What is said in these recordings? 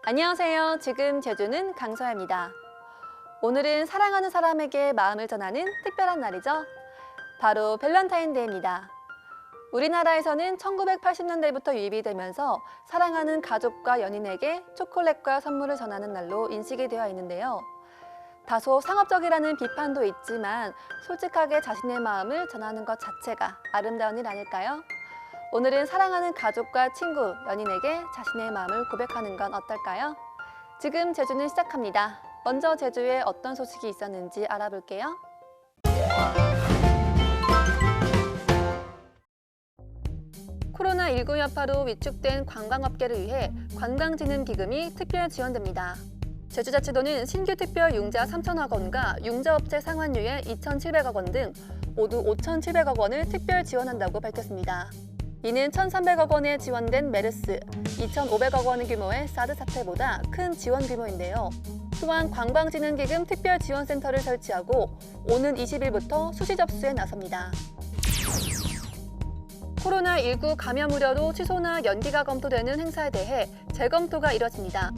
안녕하세요. 지금 제주는 강서야입니다. 오늘은 사랑하는 사람에게 마음을 전하는 특별한 날이죠. 바로 밸런타인데이입니다. 우리나라에서는 1980년대부터 유입이 되면서 사랑하는 가족과 연인에게 초콜릿과 선물을 전하는 날로 인식이 되어 있는데요. 다소 상업적이라는 비판도 있지만 솔직하게 자신의 마음을 전하는 것 자체가 아름다운 일 아닐까요? 오늘은 사랑하는 가족과 친구, 연인에게 자신의 마음을 고백하는 건 어떨까요? 지금 제주는 시작합니다. 먼저 제주에 어떤 소식이 있었는지 알아볼게요. 코로나19 여파로 위축된 관광업계를 위해 관광진흥기금이 특별 지원됩니다. 제주자치도는 신규 특별 융자 3천억 원과 융자업체 상환유예 2,700억 원 등 모두 5,700억 원을 특별 지원한다고 밝혔습니다. 이는 1,300억 원에 지원된 메르스, 2,500억 원 규모의 사드 사태보다 큰 지원 규모인데요. 또한 관광진흥기금 특별지원센터를 설치하고 오는 20일부터 수시 접수에 나섭니다. 코로나19 감염 우려로 취소나 연기가 검토되는 행사에 대해 재검토가 이뤄집니다.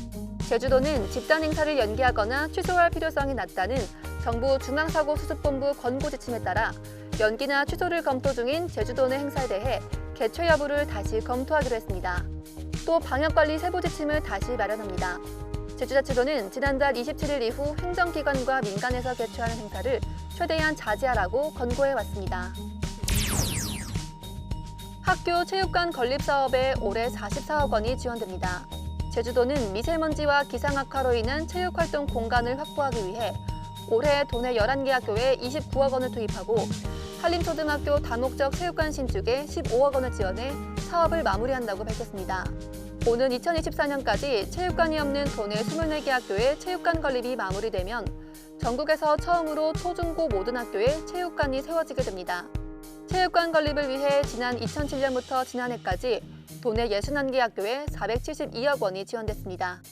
제주도는 집단 행사를 연기하거나 취소할 필요성이 낮다는 정부 중앙사고수습본부 권고 지침에 따라 연기나 취소를 검토 중인 제주도 내 행사에 대해 개최 여부를 다시 검토하기로 했습니다. 또 방역관리 세부 지침을 다시 마련합니다. 제주자치도는 지난달 27일 이후 행정기관과 민간에서 개최하는 행사를 최대한 자제하라고 권고해왔습니다. 학교 체육관 건립 사업에 올해 44억 원이 지원됩니다. 제주도는 미세먼지와 기상 악화로 인한 체육활동 공간을 확보하기 위해 올해 도내 11개 학교에 29억 원을 투입하고 한림초등학교 다목적 체육관 신축에 15억 원을 지원해 사업을 마무리한다고 밝혔습니다. 오는 2024년까지 체육관이 없는 도내 24개 학교의 체육관 건립이 마무리되면 전국에서 처음으로 초중고 모든 학교에 체육관이 세워지게 됩니다. 체육관 건립을 위해 지난 2007년부터 지난해까지 도내 61개 학교에 472억 원이 지원됐습니다.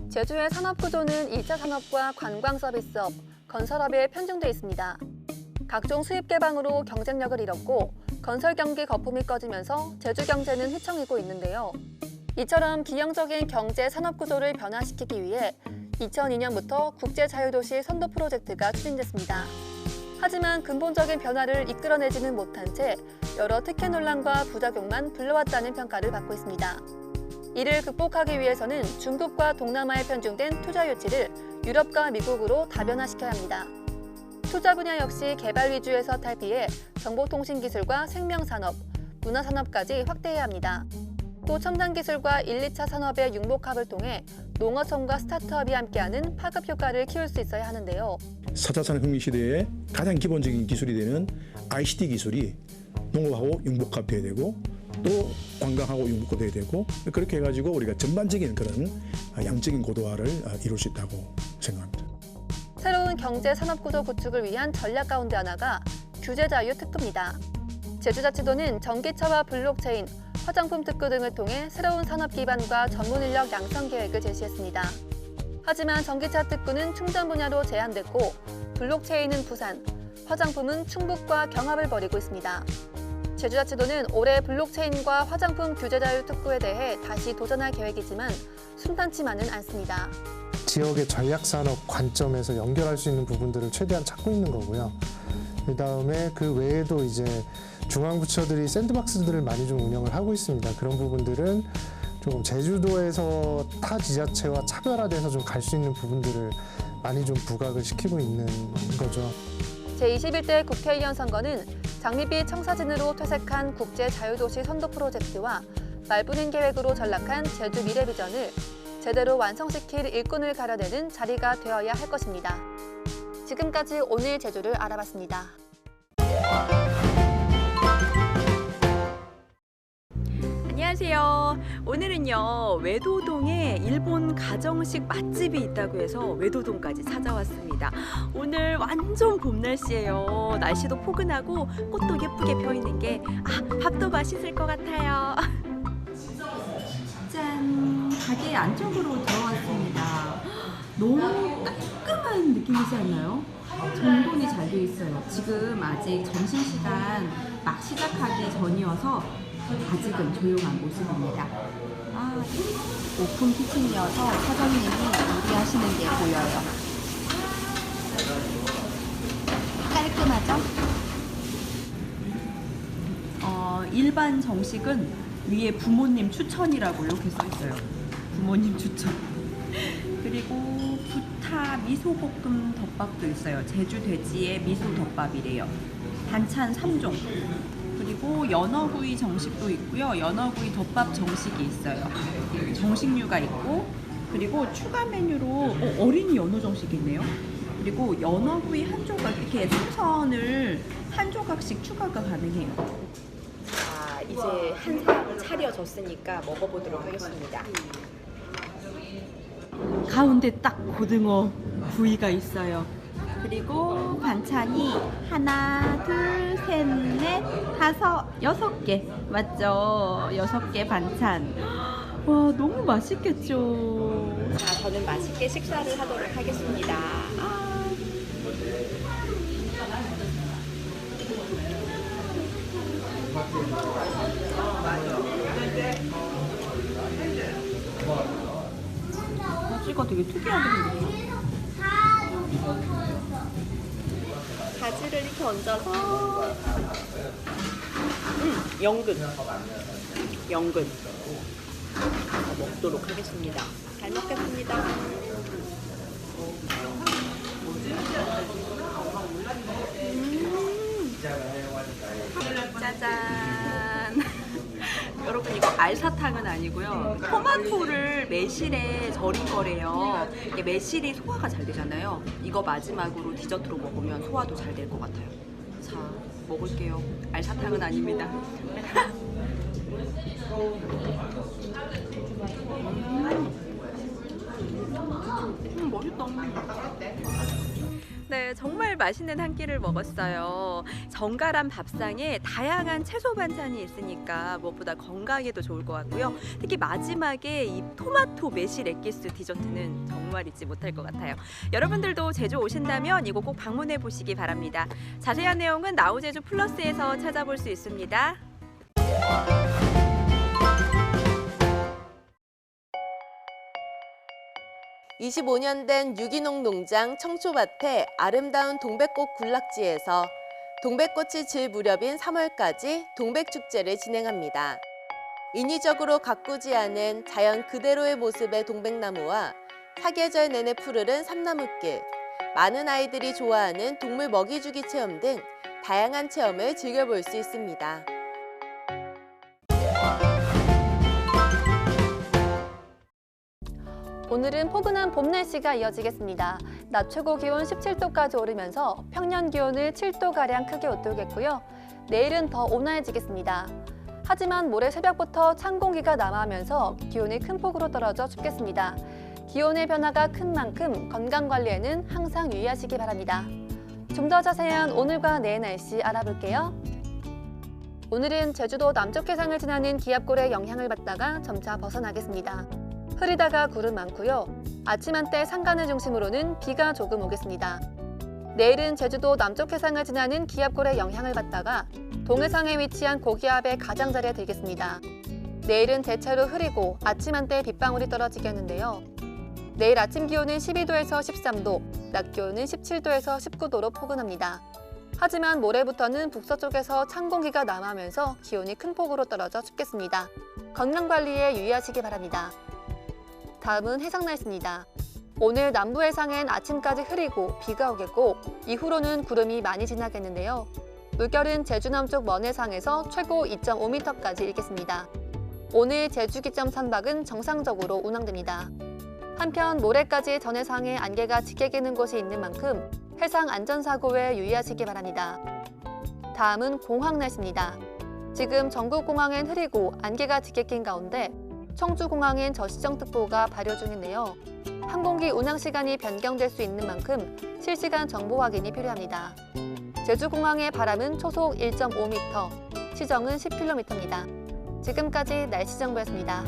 제주의 산업구조는 1차 산업과 관광 서비스업, 건설업에 편중돼 있습니다. 각종 수입 개방으로 경쟁력을 잃었고 건설 경기 거품이 꺼지면서 제주 경제는 휘청이고 있는데요. 이처럼 기형적인 경제 산업 구조를 변화시키기 위해 2002년부터 국제자유도시 선도 프로젝트가 추진됐습니다. 하지만 근본적인 변화를 이끌어내지는 못한 채 여러 특혜 논란과 부작용만 불러왔다는 평가를 받고 있습니다. 이를 극복하기 위해서는 중국과 동남아에 편중된 투자 유치를 유럽과 미국으로 다변화시켜야 합니다. 투자 분야 역시 개발 위주에서 탈피해 정보통신기술과 생명산업, 문화산업까지 확대해야 합니다. 또 첨단 기술과 1, 2차 산업의 융복합을 통해 농어촌과 스타트업이 함께하는 파급 효과를 키울 수 있어야 하는데요. 4차 산업혁명 시대에 가장 기본적인 기술이 되는 ICT 기술이 농업하고 융복합돼야 되고 또 관광하고 융복합돼야 되고 그렇게 해가지고 우리가 전반적인 그런 양적인 고도화를 이룰 수 있다고 생각합니다. 새로운 경제 산업구조 구축을 위한 전략 가운데 하나가 규제자유 특구입니다. 제주자치도는 전기차와 블록체인, 화장품 특구 등을 통해 새로운 산업 기반과 전문 인력 양성 계획을 제시했습니다. 하지만 전기차 특구는 충전 분야로 제한됐고 블록체인은 부산, 화장품은 충북과 경합을 벌이고 있습니다. 제주자치도는 올해 블록체인과 화장품 규제자유 특구에 대해 다시 도전할 계획이지만 순탄치만은 않습니다. 지역의 전략산업 관점에서 연결할 수 있는 부분들을 최대한 찾고 있는 거고요. 그다음에 그 외에도 이제 중앙부처들이 샌드박스들을 많이 좀 운영을 하고 있습니다. 그런 부분들은 조금 제주도에서 타 지자체와 차별화돼서 좀 갈 수 있는 부분들을 많이 좀 부각을 시키고 있는 거죠. 제21대 국회의원 선거는 장밋빛 청사진으로 퇴색한 국제자유도시 선도 프로젝트와 말뿐인 계획으로 전락한 제주 미래비전을 제대로 완성시킬 일꾼을 가려내는 자리가 되어야 할 것입니다. 지금까지 오늘 제주를 알아봤습니다. 안녕하세요. 오늘은요, 외도동에 일본 가정식 맛집이 있다고 해서 외도동까지 찾아왔습니다. 오늘 완전 봄 날씨예요. 날씨도 포근하고 꽃도 예쁘게 펴있는 게 밥도 맛있을 것 같아요. 짠! 가게 안쪽으로 들어왔습니다. 너무 깔끔한 느낌이지 않나요? 정돈이 잘 돼 있어요. 지금 아직 점심시간 막 시작하기 전이어서 아직은 조용한 모습입니다. 오픈 키친이어서 사장님이 요리하시는 게 보여요. 깔끔하죠? 일반 정식은 위에 부모님 추천이라고 이렇게 써 있어요. 부모님 추천. 그리고 부타 미소볶음 덮밥도 있어요. 제주 돼지의 미소 덮밥이래요. 반찬 3종. 그리고 연어구이 정식도 있고요. 연어구이 덮밥 정식이 있어요. 정식류가 있고, 그리고 추가 메뉴로 어린이 연어 정식이 있네요. 그리고 연어구이 한 조각, 이렇게 생선을 한 조각씩 추가가 가능해요. 자, 이제 한 상 차려졌으니까 먹어보도록 하겠습니다. 가운데 딱 고등어 구이가 있어요. 그리고 반찬이 하나, 둘, 셋, 넷, 다섯, 6개. 맞죠? 6개 반찬. 와, 너무 맛있겠죠? 자, 저는 맛있게 식사를 하도록 하겠습니다. 바지가 되게 특이하게 생겼다. 바지를 이렇게 얹어서 연근 먹도록 하겠습니다. 잘 먹겠습니다. 짜잔. 여러분, 이거 알사탕은 아니고요. 토마토를 매실에 절인 거래요. 이게 매실이 소화가 잘 되잖아요. 이거 마지막으로 디저트로 먹으면 소화도 잘 될 것 같아요. 자, 먹을게요. 알사탕은 아닙니다. 맛있다. 네, 정말 맛있는 한 끼를 먹었어요. 정갈한 밥상에 다양한 채소 반찬이 있으니까 무엇보다 건강에도 좋을 것 같고요. 특히 마지막에 이 토마토 매실 엑기스 디저트는 정말 잊지 못할 것 같아요. 여러분들도 제주 오신다면 이곳 꼭 방문해 보시기 바랍니다. 자세한 내용은 나우제주 플러스에서 찾아볼 수 있습니다. 25년 된 유기농 농장 청초밭의 아름다운 동백꽃 군락지에서 동백꽃이 질 무렵인 3월까지 동백축제를 진행합니다. 인위적으로 가꾸지 않은 자연 그대로의 모습의 동백나무와 사계절 내내 푸르른 삼나무길, 많은 아이들이 좋아하는 동물 먹이주기 체험 등 다양한 체험을 즐겨볼 수 있습니다. 오늘은 포근한 봄 날씨가 이어지겠습니다. 낮 최고 기온 17도까지 오르면서 평년 기온을 7도가량 크게 웃돌겠고요. 내일은 더 온화해지겠습니다. 하지만 모레 새벽부터 찬 공기가 남하하면서 기온이 큰 폭으로 떨어져 춥겠습니다. 기온의 변화가 큰 만큼 건강관리에는 항상 유의하시기 바랍니다. 좀 더 자세한 오늘과 내일 날씨 알아볼게요. 오늘은 제주도 남쪽 해상을 지나는 기압골의 영향을 받다가 점차 벗어나겠습니다. 흐리다가 구름 많고요. 아침 한때 산간을 중심으로는 비가 조금 오겠습니다. 내일은 제주도 남쪽 해상을 지나는 기압골의 영향을 받다가 동해상에 위치한 고기압의 가장자리에 들겠습니다. 내일은 대체로 흐리고 아침 한때 빗방울이 떨어지겠는데요. 내일 아침 기온은 12도에서 13도, 낮 기온은 17도에서 19도로 포근합니다. 하지만 모레부터는 북서쪽에서 찬 공기가 남하면서 기온이 큰 폭으로 떨어져 춥겠습니다. 건강관리에 유의하시기 바랍니다. 다음은 해상 날씨입니다. 오늘 남부 해상엔 아침까지 흐리고 비가 오겠고 이후로는 구름이 많이 지나겠는데요. 물결은 제주 남쪽 먼 해상에서 최고 2.5m까지 일겠습니다. 오늘 제주 기점 선박은 정상적으로 운항됩니다. 한편 모레까지 전 해상에 안개가 짙게 끼는 곳이 있는 만큼 해상 안전사고에 유의하시기 바랍니다. 다음은 공항 날씨입니다. 지금 전국 공항엔 흐리고 안개가 짙게 낀 가운데 청주공항엔 저시정특보가 발효 중인데요. 항공기 운항 시간이 변경될 수 있는 만큼 실시간 정보 확인이 필요합니다. 제주공항의 바람은 초속 1.5m, 시정은 10km입니다. 지금까지 날씨 정보였습니다.